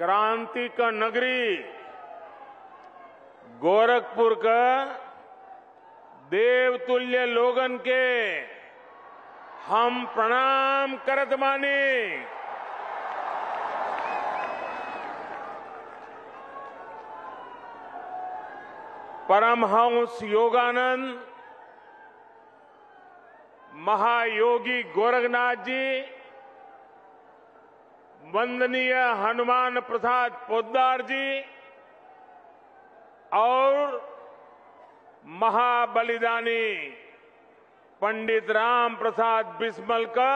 क्रांति का नगरी गोरखपुर का देवतुल्य लोगन के हम प्रणाम करत बानी। परमहंस योगानंद महायोगी गोरखनाथ जी, वंदनीय हनुमान प्रसाद पोद्दार जी और महाबलिदानी पंडित राम प्रसाद बिस्मल का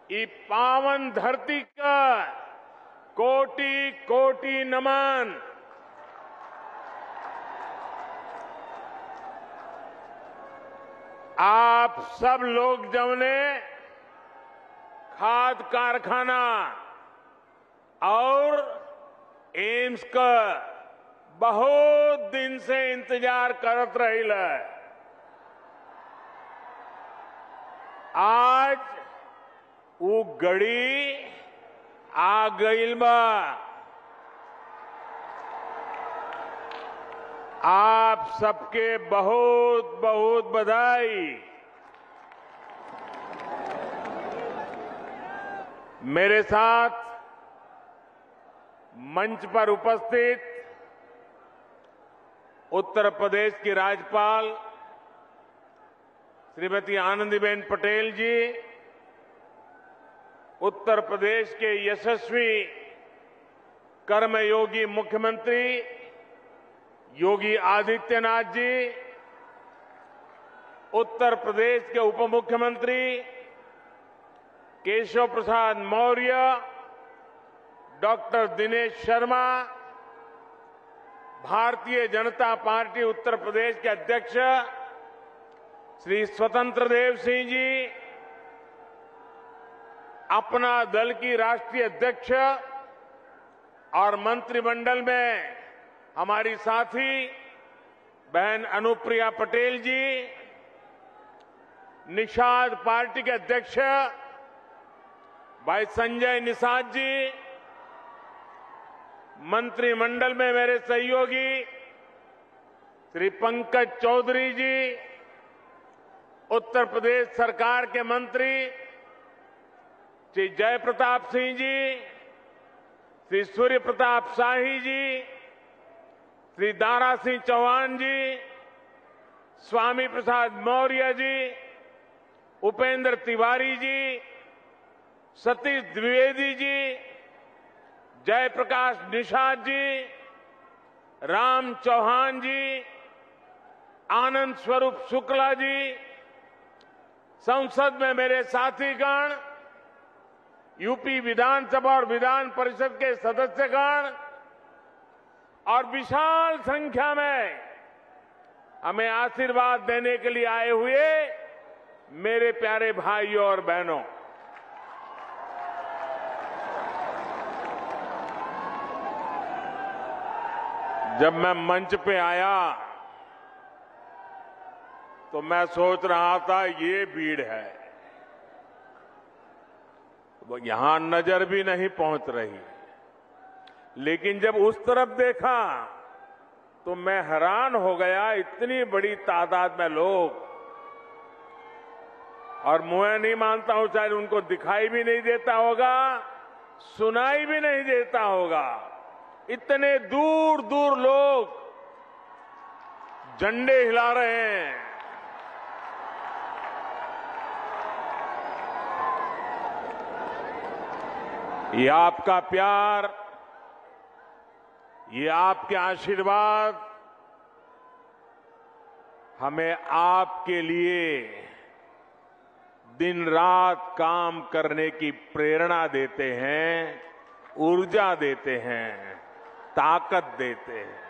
ई पावन धरती का कोटि कोटि नमन। आप सब लोग जमने खाद कारखाना और एम्स का बहुत दिन से इंतजार करत रहिल। आज वो घड़ी आ गईल बा। आप सबके बहुत बहुत बधाई। मेरे साथ मंच पर उपस्थित उत्तर प्रदेश की राज्यपाल श्रीमती आनंदीबेन पटेल जी, उत्तर प्रदेश के यशस्वी कर्मयोगी मुख्यमंत्री योगी आदित्यनाथ जी, उत्तर प्रदेश के उप मुख्यमंत्री केशव प्रसाद मौर्य, डॉक्टर दिनेश शर्मा, भारतीय जनता पार्टी उत्तर प्रदेश के अध्यक्ष श्री स्वतंत्र देव सिंह जी, अपना दल की राष्ट्रीय अध्यक्ष और मंत्रिमंडल में हमारी साथी बहन अनुप्रिया पटेल जी, निषाद पार्टी के अध्यक्ष भाई संजय निषाद जी, मंत्रिमंडल में मेरे सहयोगी श्री पंकज चौधरी जी, उत्तर प्रदेश सरकार के मंत्री श्री जय प्रताप सिंह जी, श्री सूर्य प्रताप शाही जी, श्री दारा सिंह चौहान जी, स्वामी प्रसाद मौर्य जी, उपेंद्र तिवारी जी, सतीश द्विवेदी जी, जयप्रकाश निषाद जी, राम चौहान जी, आनंद स्वरूप शुक्ला जी, संसद में मेरे साथीगण, यूपी विधानसभा और विधान परिषद के सदस्यगण और विशाल संख्या में हमें आशीर्वाद देने के लिए आए हुए मेरे प्यारे भाइयों और बहनों, जब मैं मंच पे आया तो मैं सोच रहा था ये भीड़ है, यहां नजर भी नहीं पहुंच रही। लेकिन जब उस तरफ देखा तो मैं हैरान हो गया, इतनी बड़ी तादाद में लोग, और मैं नहीं मानता हूं शायद उनको दिखाई भी नहीं देता होगा, सुनाई भी नहीं देता होगा। इतने दूर दूर लोग झंडे हिला रहे हैं। ये आपका प्यार, ये आपके आशीर्वाद हमें आपके लिए दिन रात काम करने की प्रेरणा देते हैं, ऊर्जा देते हैं, ताकत देते हैं।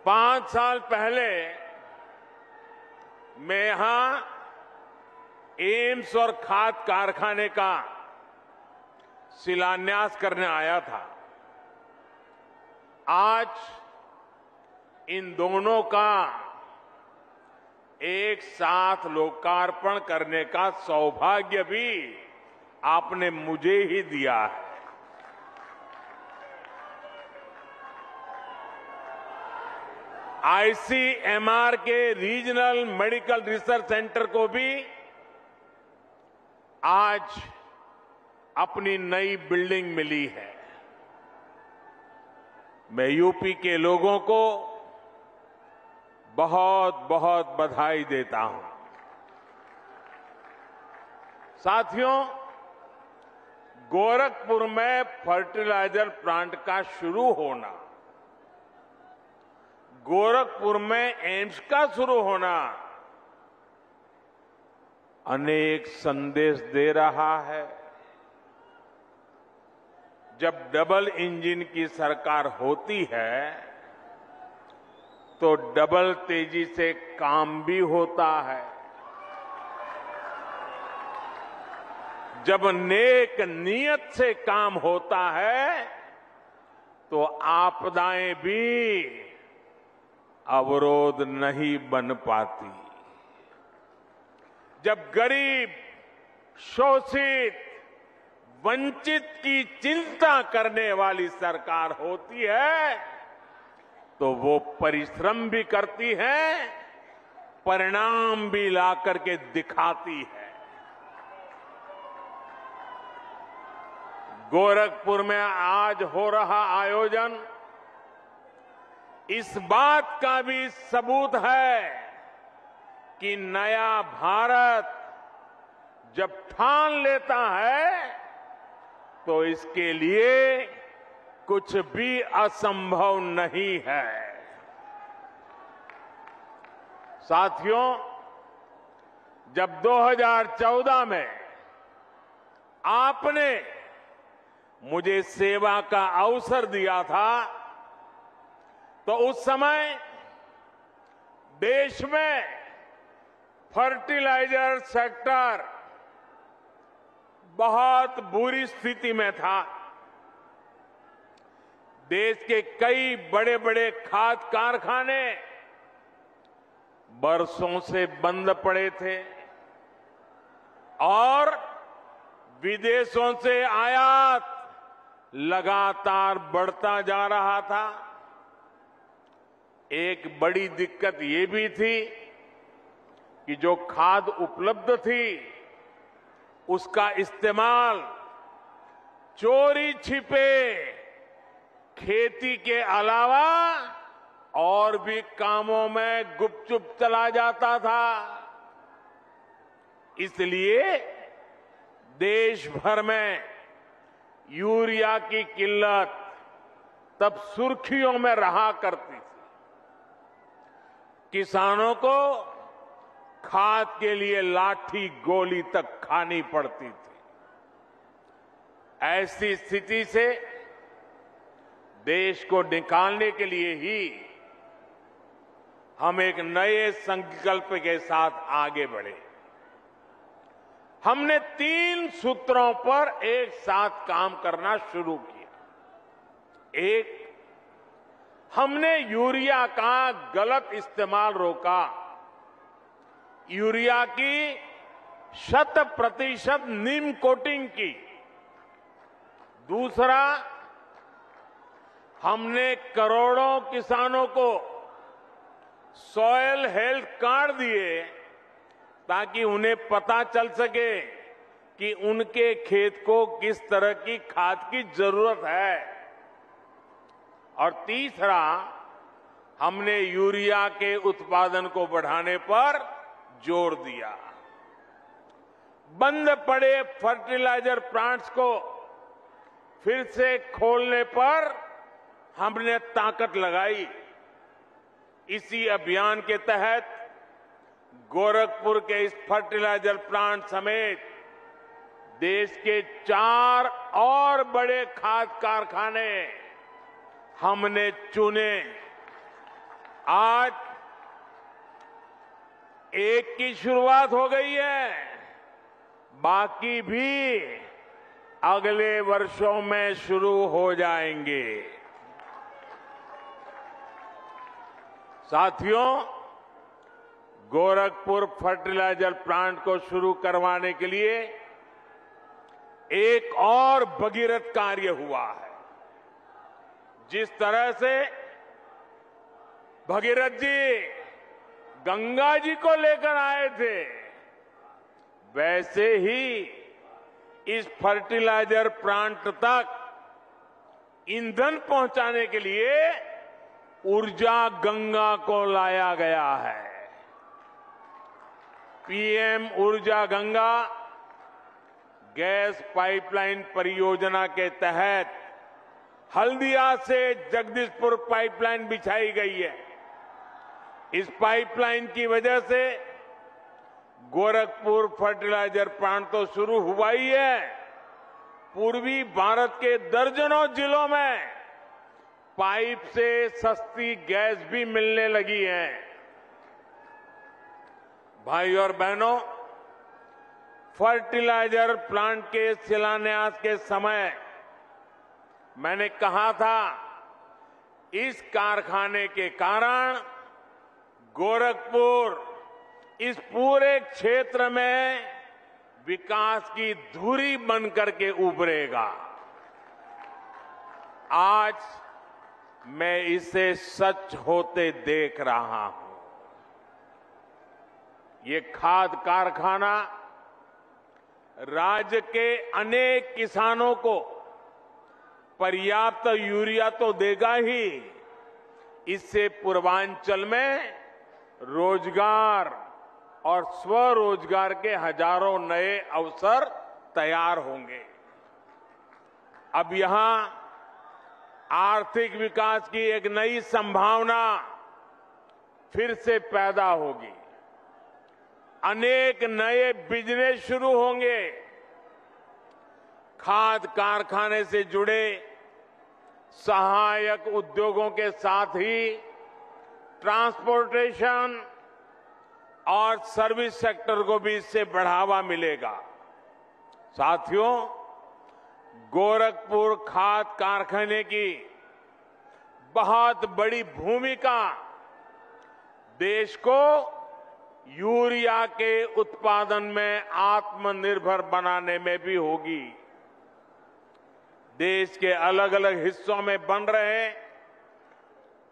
5 साल पहले मैं यहां एम्स और खाद कारखाने का शिलान्यास करने आया था। आज इन दोनों का एक साथ लोकार्पण करने का सौभाग्य भी आपने मुझे ही दिया है। आईसीएमआर के रीजनल मेडिकल रिसर्च सेंटर को भी आज अपनी नई बिल्डिंग मिली है। मैं यूपी के लोगों को बहुत बहुत बधाई देता हूं। साथियों, गोरखपुर में फर्टिलाइजर प्लांट का शुरू होना, गोरखपुर में एम्स का शुरू होना अनेक संदेश दे रहा है। जब डबल इंजन की सरकार होती है तो डबल तेजी से काम भी होता है। जब नेक नियत से काम होता है तो आपदाएं भी अवरोध नहीं बन पाती। जब गरीब, शोषित, वंचित की चिंता करने वाली सरकार होती है तो वो परिश्रम भी करती है, परिणाम भी ला करके दिखाती है। गोरखपुर में आज हो रहा आयोजन इस बात का भी सबूत है कि नया भारत जब ठान लेता है तो इसके लिए कुछ भी असंभव नहीं है। साथियों, जब 2014 में आपने मुझे सेवा का अवसर दिया था तो उस समय देश में फर्टिलाइजर सेक्टर बहुत बुरी स्थिति में था। देश के कई बड़े बड़े खाद कारखाने बरसों से बंद पड़े थे और विदेशों से आयात लगातार बढ़ता जा रहा था। एक बड़ी दिक्कत ये भी थी कि जो खाद उपलब्ध थी उसका इस्तेमाल चोरी छिपे खेती के अलावा और भी कामों में गुपचुप चला जाता था। इसलिए देश भर में यूरिया की किल्लत तब सुर्खियों में रहा करती थी। किसानों को खाद के लिए लाठी गोली तक खानी पड़ती थी। ऐसी स्थिति से देश को निकालने के लिए ही हम एक नए संकल्प के साथ आगे बढ़े। हमने 3 सूत्रों पर एक साथ काम करना शुरू किया। एक, हमने यूरिया का गलत इस्तेमाल रोका। यूरिया की 100% नीम कोटिंग की। दूसरा, हमने करोड़ों किसानों को सॉयल हेल्थ कार्ड दिए ताकि उन्हें पता चल सके कि उनके खेत को किस तरह की खाद की जरूरत है। और तीसरा, हमने यूरिया के उत्पादन को बढ़ाने पर जोर दिया। बंद पड़े फर्टिलाइजर प्लांट्स को फिर से खोलने पर हमने ताकत लगाई। इसी अभियान के तहत गोरखपुर के इस फर्टिलाइजर प्लांट समेत देश के 4 और बड़े खाद कारखाने हमने चुने। आज एक की शुरुआत हो गई है, बाकी भी अगले वर्षों में शुरू हो जाएंगे। साथियों, गोरखपुर फर्टिलाइजर प्लांट को शुरू करवाने के लिए एक और भगीरथ कार्य हुआ है। जिस तरह से भगीरथ जी गंगा जी को लेकर आए थे, वैसे ही इस फर्टिलाइजर प्लांट तक ईंधन पहुंचाने के लिए ऊर्जा गंगा को लाया गया है। पीएम ऊर्जा गंगा गैस पाइपलाइन परियोजना के तहत हल्दिया से जगदीशपुर पाइपलाइन बिछाई गई है। इस पाइपलाइन की वजह से गोरखपुर फर्टिलाइजर प्लांट तो शुरू हुआ ही है, पूर्वी भारत के दर्जनों जिलों में पाइप से सस्ती गैस भी मिलने लगी है। भाई और बहनों, फर्टिलाइजर प्लांट के शिलान्यास के समय मैंने कहा था, इस कारखाने के कारण गोरखपुर इस पूरे क्षेत्र में विकास की धुरी बनकर के उभरेगा। आज मैं इसे सच होते देख रहा हूं। ये खाद कारखाना राज्य के अनेक किसानों को पर्याप्त यूरिया तो देगा ही, इससे पूर्वांचल में रोजगार और स्वरोजगार के हजारों नए अवसर तैयार होंगे। अब यहां आर्थिक विकास की एक नई संभावना फिर से पैदा होगी। अनेक नए बिजनेस शुरू होंगे। खाद कारखाने से जुड़े सहायक उद्योगों के साथ ही ट्रांसपोर्टेशन और सर्विस सेक्टर को भी इससे बढ़ावा मिलेगा। साथियों, गोरखपुर खाद कारखाने की बहुत बड़ी भूमिका देश को यूरिया के उत्पादन में आत्मनिर्भर बनाने में भी होगी। देश के अलग अलग हिस्सों में बन रहे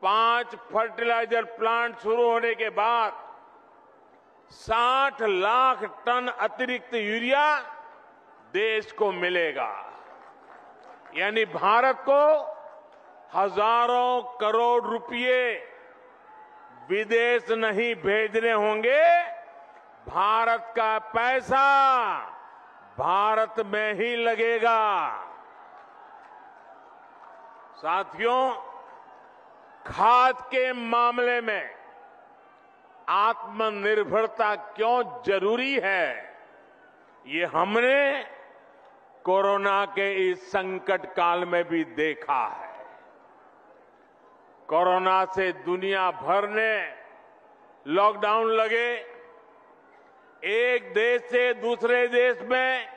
5 फर्टिलाइजर प्लांट शुरू होने के बाद 60 लाख टन अतिरिक्त यूरिया देश को मिलेगा। यानी भारत को हजारों करोड़ रुपए विदेश नहीं भेजने होंगे, भारत का पैसा भारत में ही लगेगा। साथियों, खाद के मामले में आत्मनिर्भरता क्यों जरूरी है, ये हमने कोरोना के इस संकट काल में भी देखा है। कोरोना से दुनिया भर ने लॉकडाउन लगे, एक देश से दूसरे देश में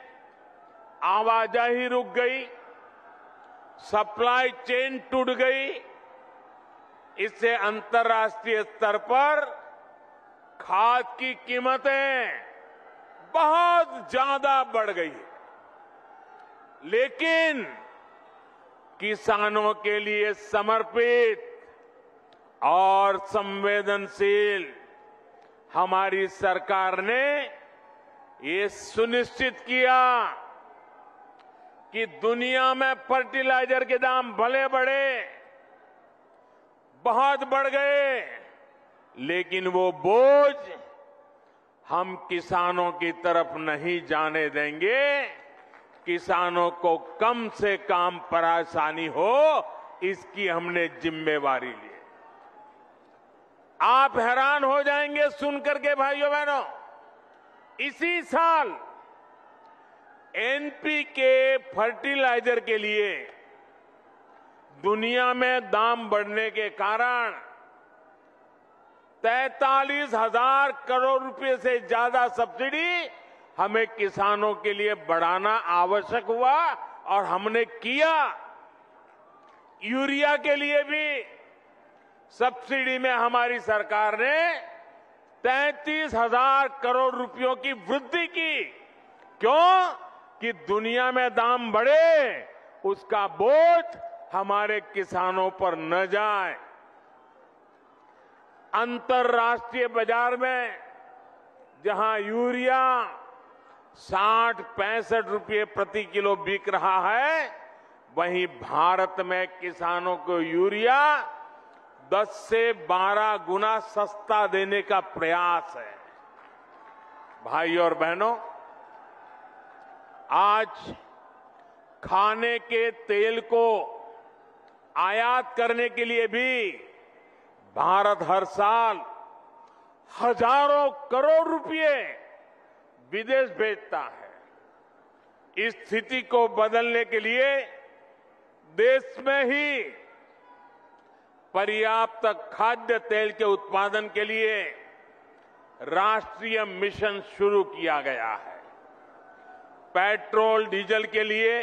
आवाजाही रुक गई, सप्लाई चेन टूट गई। इससे अंतर्राष्ट्रीय स्तर पर खाद की कीमतें बहुत ज्यादा बढ़ गई। लेकिन किसानों के लिए समर्पित और संवेदनशील हमारी सरकार ने ये सुनिश्चित किया कि दुनिया में फर्टिलाइजर के दाम भले बढ़े, बहुत बढ़ गए, लेकिन वो बोझ हम किसानों की तरफ नहीं जाने देंगे। किसानों को कम से कम परेशानी हो, इसकी हमने जिम्मेवारी ली। आप हैरान हो जाएंगे सुनकर के भाइयों बहनों, इसी साल एनपीके फर्टिलाइजर के लिए दुनिया में दाम बढ़ने के कारण 43,000 करोड़ रुपए से ज्यादा सब्सिडी हमें किसानों के लिए बढ़ाना आवश्यक हुआ और हमने किया। यूरिया के लिए भी सब्सिडी में हमारी सरकार ने 33,000 करोड़ रुपयों की वृद्धि की। क्यों? कि दुनिया में दाम बढ़े, उसका बोझ हमारे किसानों पर न जाए। अंतर्राष्ट्रीय बाजार में जहां यूरिया 60-65 रुपये प्रति किलो बिक रहा है, वहीं भारत में किसानों को यूरिया 10 से 12 गुना सस्ता देने का प्रयास है। भाई और बहनों, आज खाने के तेल को आयात करने के लिए भी भारत हर साल हजारों करोड़ रुपए विदेश भेजता है। इस स्थिति को बदलने के लिए देश में ही पर्याप्त खाद्य तेल के उत्पादन के लिए राष्ट्रीय मिशन शुरू किया गया है। पेट्रोल डीजल के लिए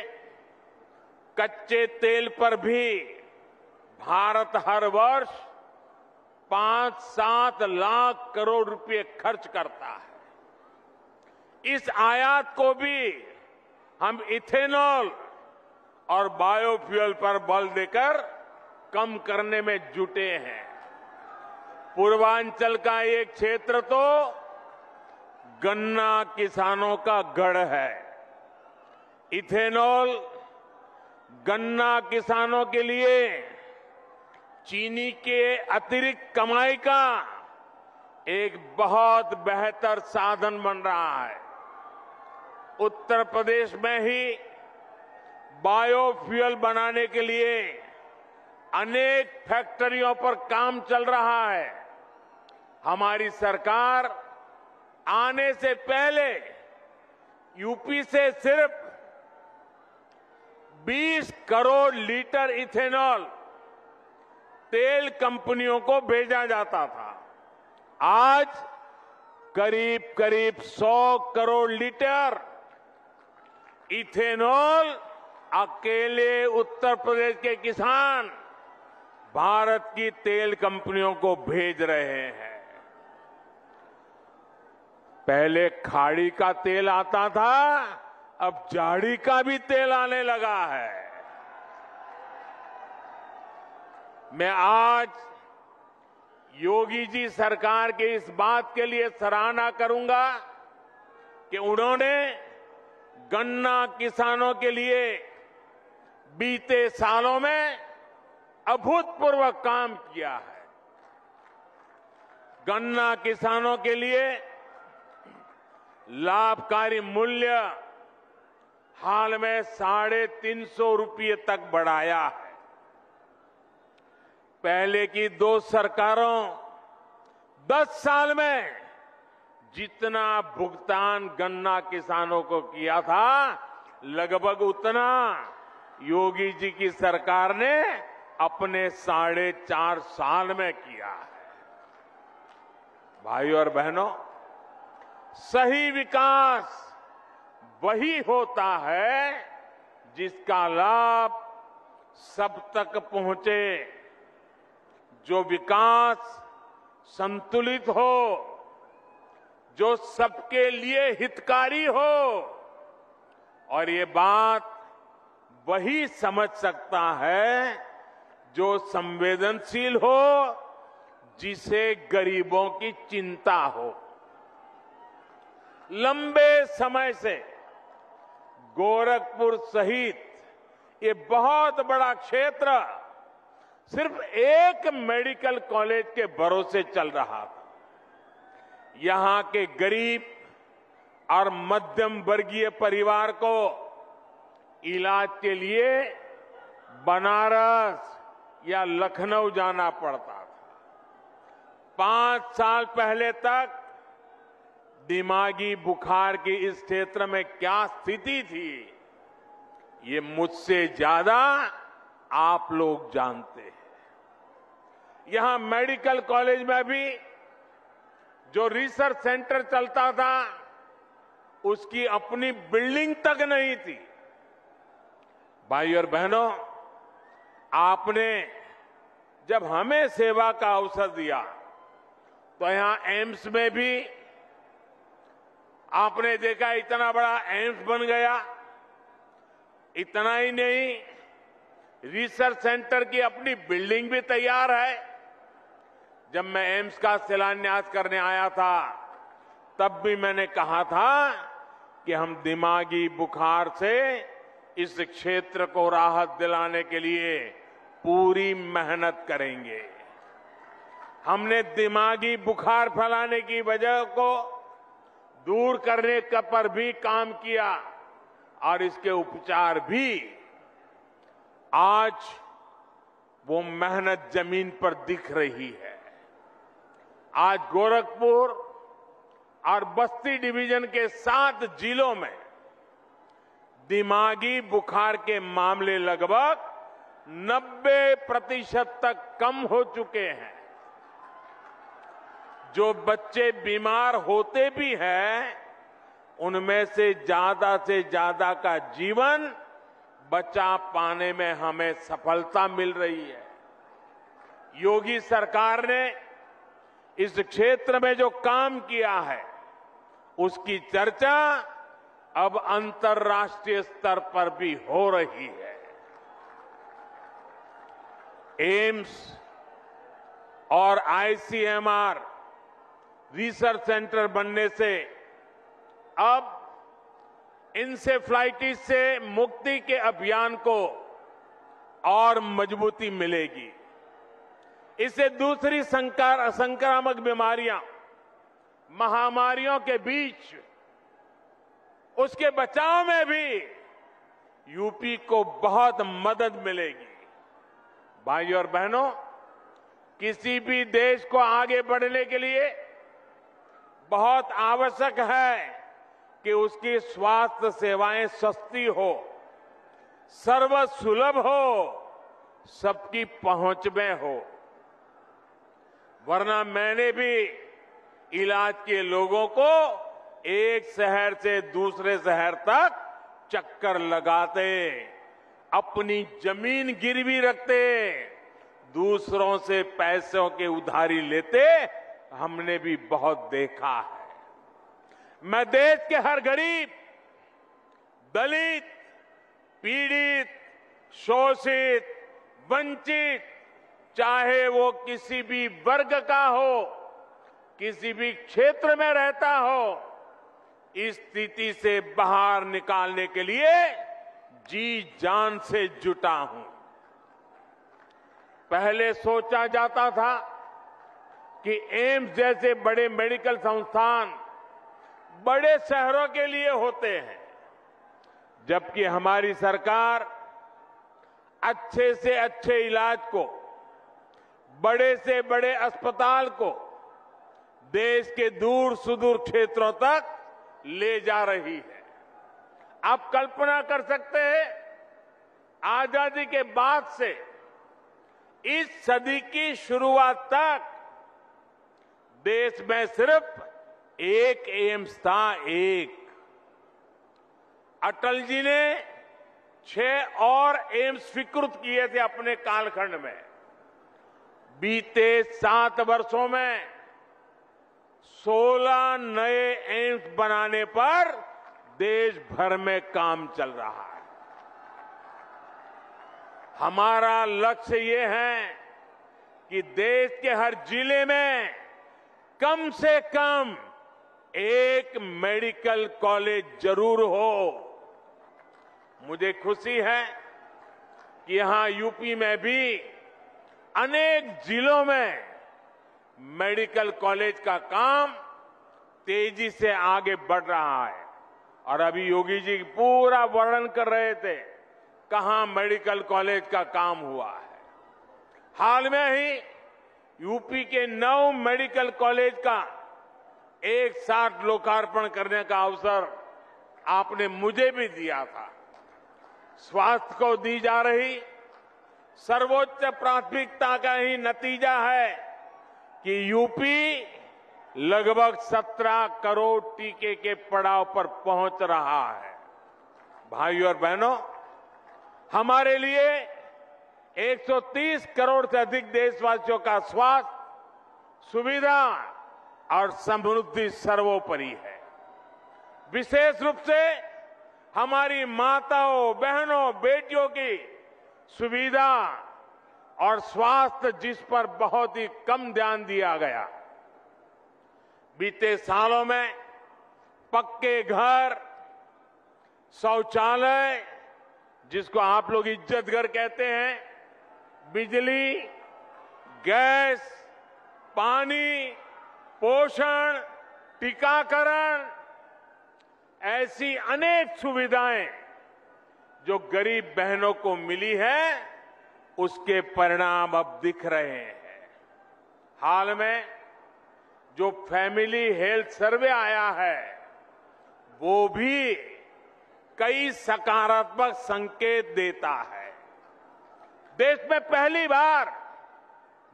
कच्चे तेल पर भी भारत हर वर्ष 5-7 लाख करोड़ रुपए खर्च करता है। इस आयात को भी हम इथेनॉल और बायोफ्यूल पर बल देकर कम करने में जुटे हैं। पूर्वांचल का एक क्षेत्र तो गन्ना किसानों का गढ़ है। इथेनॉल गन्ना किसानों के लिए चीनी के अतिरिक्त कमाई का एक बहुत बेहतर साधन बन रहा है। उत्तर प्रदेश में ही बायोफ्यूल बनाने के लिए अनेक फैक्ट्रियों पर काम चल रहा है। हमारी सरकार आने से पहले यूपी से सिर्फ 20 करोड़ लीटर इथेनॉल तेल कंपनियों को भेजा जाता था। आज करीब करीब 100 करोड़ लीटर इथेनॉल अकेले उत्तर प्रदेश के किसान भारत की तेल कंपनियों को भेज रहे हैं। पहले खाड़ी का तेल आता था, अब झाड़ी का भी तेल आने लगा है। मैं आज योगी जी सरकार के इस बात के लिए सराहना करूंगा कि उन्होंने गन्ना किसानों के लिए बीते सालों में अभूतपूर्व काम किया है। गन्ना किसानों के लिए लाभकारी मूल्य हाल में 350 रुपये तक बढ़ाया है। पहले की 2 सरकारों 10 साल में जितना भुगतान गन्ना किसानों को किया था, लगभग उतना योगी जी की सरकार ने अपने 4.5 साल में किया है। भाइयों और बहनों, सही विकास वही होता है जिसका लाभ सब तक पहुंचे, जो विकास संतुलित हो, जो सबके लिए हितकारी हो। और ये बात वही समझ सकता है जो संवेदनशील हो, जिसे गरीबों की चिंता हो। लंबे समय से गोरखपुर सहित ये बहुत बड़ा क्षेत्र सिर्फ एक मेडिकल कॉलेज के भरोसे चल रहा था। यहां के गरीब और मध्यम वर्गीय परिवार को इलाज के लिए बनारस या लखनऊ जाना पड़ता था। 5 साल पहले तक दिमागी बुखार की इस क्षेत्र में क्या स्थिति थी, ये मुझसे ज्यादा आप लोग जानते हैं। यहां मेडिकल कॉलेज में भी जो रिसर्च सेंटर चलता था, उसकी अपनी बिल्डिंग तक नहीं थी। भाई और बहनों, आपने जब हमें सेवा का अवसर दिया तो यहां एम्स में भी आपने देखा इतना बड़ा एम्स बन गया। इतना ही नहीं, रिसर्च सेंटर की अपनी बिल्डिंग भी तैयार है। जब मैं एम्स का शिलान्यास करने आया था, तब भी मैंने कहा था कि हम दिमागी बुखार से इस क्षेत्र को राहत दिलाने के लिए पूरी मेहनत करेंगे। हमने दिमागी बुखार फैलाने की वजह को दूर करने पर भी काम किया और इसके उपचार भी। आज वो मेहनत जमीन पर दिख रही है। आज गोरखपुर और बस्ती डिवीजन के 7 जिलों में दिमागी बुखार के मामले लगभग 90% तक कम हो चुके हैं। जो बच्चे बीमार होते भी हैं, उनमें से ज्यादा का जीवन बचा पाने में हमें सफलता मिल रही है। योगी सरकार ने इस क्षेत्र में जो काम किया है, उसकी चर्चा अब अंतर्राष्ट्रीय स्तर पर भी हो रही है। एम्स और आईसीएमआर रिसर्च सेंटर बनने से अब इंसेफ्लाइटिस से मुक्ति के अभियान को और मजबूती मिलेगी। इससे दूसरी संक्रामक बीमारियां, महामारियों के बीच उसके बचाव में भी यूपी को बहुत मदद मिलेगी। भाइयों और बहनों, किसी भी देश को आगे बढ़ने के लिए बहुत आवश्यक है कि उसकी स्वास्थ्य सेवाएं सस्ती हो, सर्वसुलभ हो, सबकी पहुंच में हो। वरना मैंने भी इलाज के लोगों को एक शहर से दूसरे शहर तक चक्कर लगाते, अपनी जमीन गिरवी रखते, दूसरों से पैसों के उधारी लेते हमने भी बहुत देखा है। मैं देश के हर गरीब, दलित, पीड़ित, शोषित, वंचित, चाहे वो किसी भी वर्ग का हो, किसी भी क्षेत्र में रहता हो, इस स्थिति से बाहर निकालने के लिए जी जान से जुटा हूं। पहले सोचा जाता था कि एम्स जैसे बड़े मेडिकल संस्थान बड़े शहरों के लिए होते हैं, जबकि हमारी सरकार अच्छे से अच्छे इलाज को, बड़े से बड़े अस्पताल को देश के दूर सुदूर क्षेत्रों तक ले जा रही है। आप कल्पना कर सकते हैं, आजादी के बाद से इस सदी की शुरुआत तक देश में सिर्फ एक एम्स था, एक। अटल जी ने 6 और एम्स स्वीकृत किए थे अपने कालखंड में। बीते 7 वर्षों में 16 नए एम्स बनाने पर देश भर में काम चल रहा है। हमारा लक्ष्य ये है कि देश के हर जिले में कम से कम एक मेडिकल कॉलेज जरूर हो। मुझे खुशी है कि यहां यूपी में भी अनेक जिलों में मेडिकल कॉलेज का काम तेजी से आगे बढ़ रहा है। और अभी योगी जी पूरा वर्णन कर रहे थे कहां मेडिकल कॉलेज का काम हुआ है। हाल में ही यूपी के 9 मेडिकल कॉलेज का एक साथ लोकार्पण करने का अवसर आपने मुझे भी दिया था। स्वास्थ्य को दी जा रही सर्वोच्च प्राथमिकता का ही नतीजा है कि यूपी लगभग 17 करोड़ टीके के पड़ाव पर पहुंच रहा है। भाइयों और बहनों, हमारे लिए 130 करोड़ से अधिक देशवासियों का स्वास्थ्य, सुविधा और समृद्धि सर्वोपरि है। विशेष रूप से हमारी माताओं, बहनों, बेटियों की सुविधा और स्वास्थ्य जिस पर बहुत ही कम ध्यान दिया गया। बीते सालों में पक्के घर, शौचालय जिसको आप लोग इज्जत घर कहते हैं, बिजली, गैस, पानी, पोषण, टीकाकरण, ऐसी अनेक सुविधाएं जो गरीब बहनों को मिली है, उसके परिणाम अब दिख रहे हैं। हाल में जो फैमिली हेल्थ सर्वे आया है, वो भी कई सकारात्मक संकेत देता है। देश में पहली बार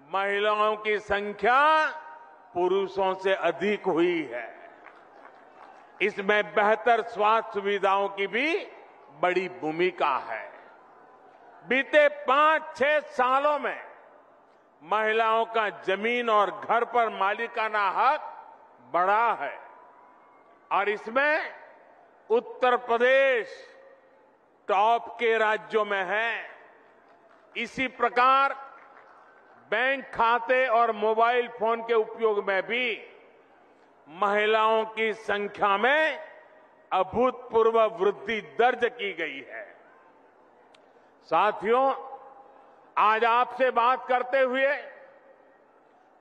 महिलाओं की संख्या पुरुषों से अधिक हुई है। इसमें बेहतर स्वास्थ्य सुविधाओं की भी बड़ी भूमिका है। बीते 5-6 सालों में महिलाओं का जमीन और घर पर मालिकाना हक बढ़ा है और इसमें उत्तर प्रदेश टॉप के राज्यों में है। इसी प्रकार बैंक खाते और मोबाइल फोन के उपयोग में भी महिलाओं की संख्या में अभूतपूर्व वृद्धि दर्ज की गई है। साथियों, आज आपसे बात करते हुए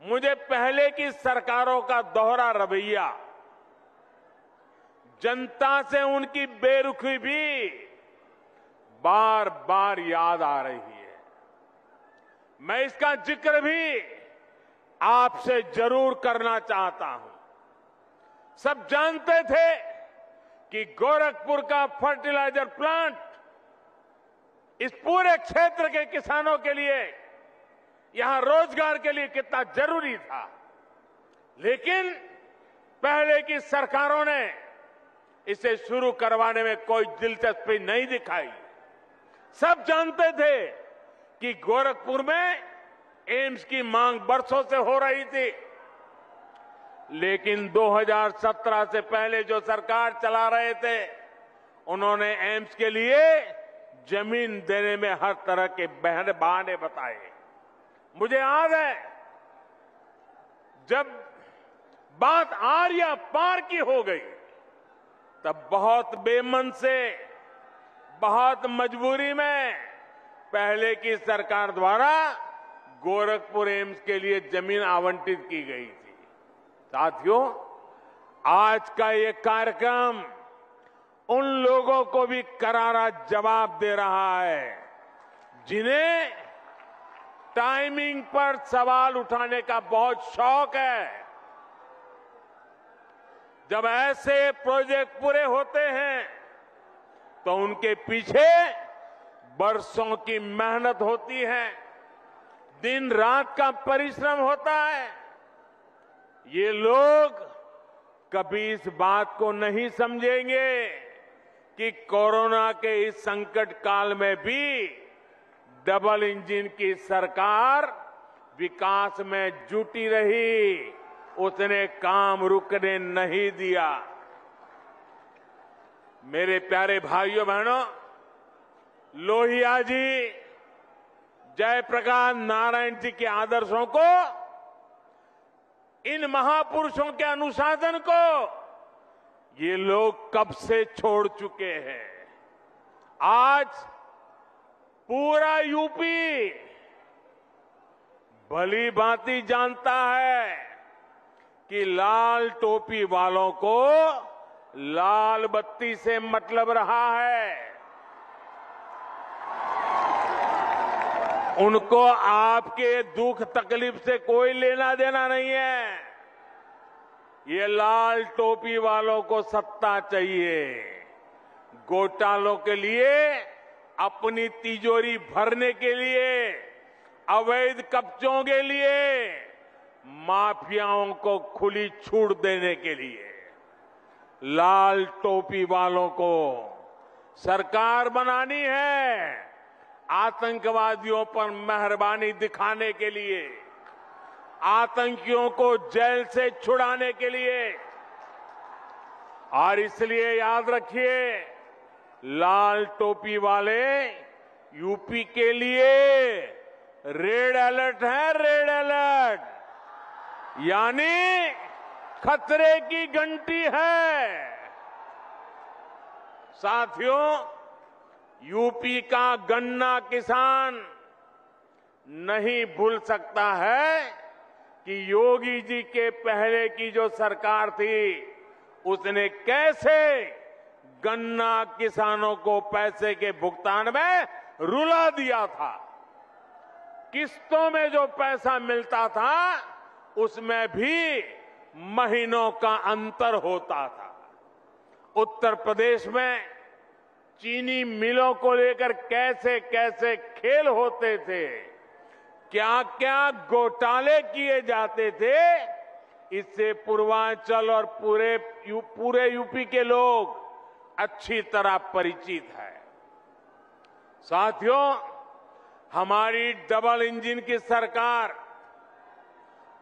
मुझे पहले की सरकारों का दोहरा रवैया, जनता से उनकी बेरुखी भी बार बार याद आ रही है। मैं इसका जिक्र भी आपसे जरूर करना चाहता हूं। सब जानते थे कि गोरखपुर का फर्टिलाइजर प्लांट इस पूरे क्षेत्र के किसानों के लिए, यहां रोजगार के लिए कितना जरूरी था, लेकिन पहले की सरकारों ने इसे शुरू करवाने में कोई दिलचस्पी नहीं दिखाई। सब जानते थे कि गोरखपुर में एम्स की मांग बरसों से हो रही थी, लेकिन 2017 से पहले जो सरकार चला रहे थे, उन्होंने एम्स के लिए जमीन देने में हर तरह के बहाने बताए। मुझे याद है जब बात आर्या पार की हो गई, तब बहुत बेमन से, बहुत मजबूरी में पहले की सरकार द्वारा गोरखपुर एम्स के लिए जमीन आवंटित की गई थी। साथियों, आज का ये कार्यक्रम उन लोगों को भी करारा जवाब दे रहा है जिन्हें टाइमिंग पर सवाल उठाने का बहुत शौक है। जब ऐसे प्रोजेक्ट पूरे होते हैं तो उनके पीछे बरसों की मेहनत होती है, दिन रात का परिश्रम होता है। ये लोग कभी इस बात को नहीं समझेंगे कि कोरोना के इस संकट काल में भी डबल इंजन की सरकार विकास में जुटी रही, उसने काम रुकने नहीं दिया। मेरे प्यारे भाइयों बहनों, लोहिया जी, जयप्रकाश नारायण जी के आदर्शों को, इन महापुरुषों के अनुशासन को ये लोग कब से छोड़ चुके हैं। आज पूरा यूपी भली भांति जानता है कि लाल टोपी वालों को लाल बत्ती से मतलब रहा है। उनको आपके दुख तकलीफ से कोई लेना देना नहीं है। ये लाल टोपी वालों को सत्ता चाहिए, घोटालों के लिए, अपनी तिजोरी भरने के लिए, अवैध कब्जों के लिए, माफियाओं को खुली छूट देने के लिए। लाल टोपी वालों को सरकार बनानी है आतंकवादियों पर मेहरबानी दिखाने के लिए, आतंकियों को जेल से छुड़ाने के लिए। और इसलिए याद रखिए, लाल टोपी वाले यूपी के लिए रेड अलर्ट है, रेड अलर्ट, यानी खतरे की घंटी है। साथियों, यूपी का गन्ना किसान नहीं भूल सकता है कि योगी जी के पहले की जो सरकार थी उसने कैसे गन्ना किसानों को पैसे के भुगतान में रुला दिया था। किस्तों में जो पैसा मिलता था उसमें भी महीनों का अंतर होता था। उत्तर प्रदेश में चीनी मिलों को लेकर कैसे कैसे खेल होते थे, क्या क्या घोटाले किए जाते थे, इससे पूर्वांचल और पूरे यूपी के लोग अच्छी तरह परिचित है। साथियों, हमारी डबल इंजन की सरकार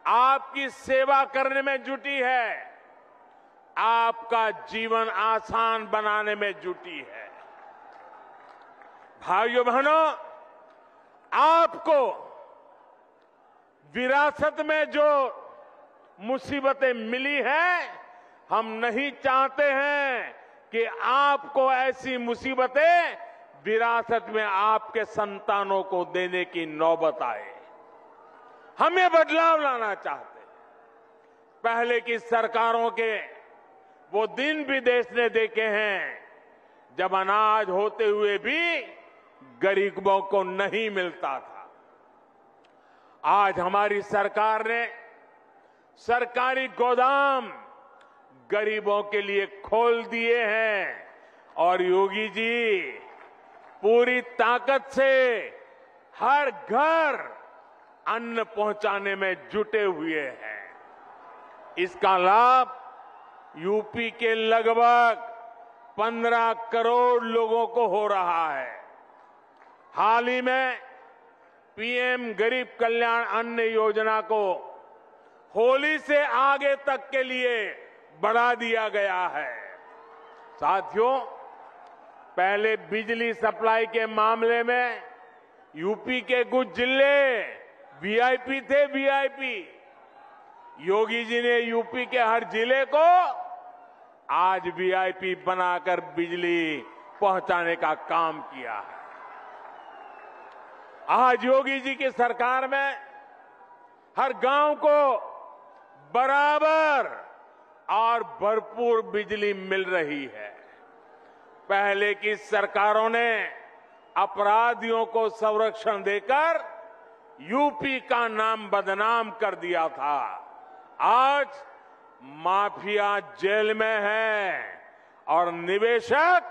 आपकी सेवा करने में जुटी है, आपका जीवन आसान बनाने में जुटी है। भाइयों बहनों, आपको विरासत में जो मुसीबतें मिली हैं, हम नहीं चाहते हैं कि आपको ऐसी मुसीबतें विरासत में आपके संतानों को देने की नौबत आए। हम ये बदलाव लाना चाहते हैं। पहले की सरकारों के वो दिन भी देश ने देखे हैं जब अनाज होते हुए भी गरीबों को नहीं मिलता था। आज हमारी सरकार ने सरकारी गोदाम गरीबों के लिए खोल दिए हैं और योगी जी पूरी ताकत से हर घर अन्न पहुंचाने में जुटे हुए हैं। इसका लाभ यूपी के लगभग 15 करोड़ लोगों को हो रहा है। हाल ही में पीएम गरीब कल्याण अन्न योजना को होली से आगे तक के लिए बढ़ा दिया गया है। साथियों, पहले बिजली सप्लाई के मामले में यूपी के कुछ जिले वीआईपी थे, वीआईपी। योगी जी ने यूपी के हर जिले को आज वीआईपी बनाकर बिजली पहुंचाने का काम किया है। आज योगी जी की सरकार में हर गांव को बराबर और भरपूर बिजली मिल रही है। पहले की सरकारों ने अपराधियों को संरक्षण देकर यूपी का नाम बदनाम कर दिया था। आज माफिया जेल में है और निवेशक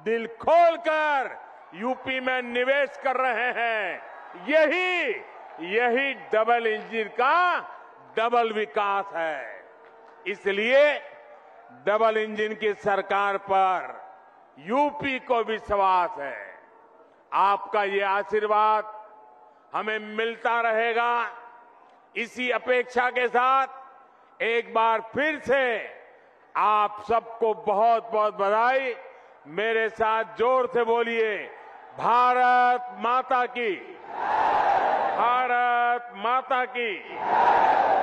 दिल खोलकर यूपी में निवेश कर रहे हैं। यही डबल इंजन का डबल विकास है। इसलिए डबल इंजन की सरकार पर यूपी को विश्वास है। आपका ये आशीर्वाद हमें मिलता रहेगा। इसी अपेक्षा के साथ एक बार फिर से आप सबको बहुत बहुत बधाई। मेरे साथ जोर से बोलिए, भारत माता की, भारत माता की,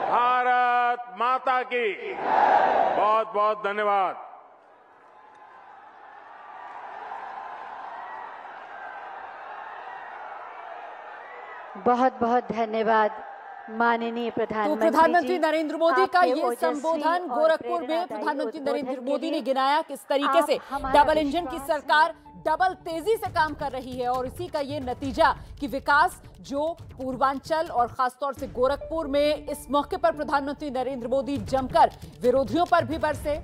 भारत माता की। बहुत बहुत धन्यवाद। बहुत बहुत धन्यवाद माननीय प्रधानमंत्री नरेंद्र मोदी का ये संबोधन गोरखपुर में प्रधानमंत्री नरेंद्र मोदी ने गिनाया किस तरीके से डबल इंजन की सरकार डबल तेजी से काम कर रही है और इसी का ये नतीजा कि विकास जो पूर्वांचल और खासतौर से गोरखपुर में इस मौके पर प्रधानमंत्री नरेंद्र मोदी जमकर विरोधियों पर भी बरसे।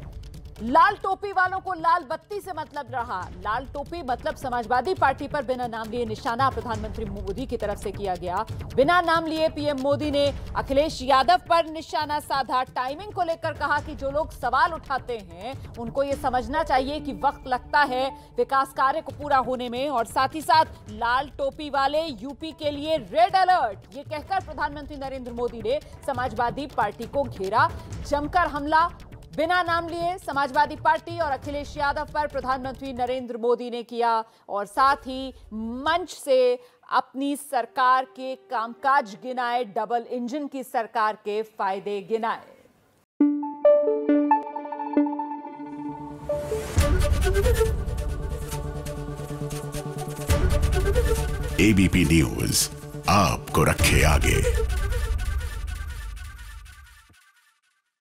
लाल टोपी वालों को लाल बत्ती से मतलब रहा। लाल टोपी मतलब समाजवादी पार्टी पर बिना नाम लिए निशाना प्रधानमंत्री मोदी की तरफ से किया गया। बिना नाम लिए पीएम मोदी ने अखिलेश यादव पर निशाना साधा। टाइमिंग को लेकर कहा कि जो लोग सवाल उठाते हैं उनको ये समझना चाहिए कि वक्त लगता है विकास कार्य को पूरा होने में। और साथ ही साथ लाल टोपी वाले यूपी के लिए रेड अलर्ट, ये कहकर प्रधानमंत्री नरेंद्र मोदी ने समाजवादी पार्टी को घेरा। जमकर हमला बिना नाम लिए समाजवादी पार्टी और अखिलेश यादव पर प्रधानमंत्री नरेंद्र मोदी ने किया और साथ ही मंच से अपनी सरकार के कामकाज गिनाए, डबल इंजन की सरकार के फायदे गिनाए। एबीपी न्यूज आपको रखे आगे।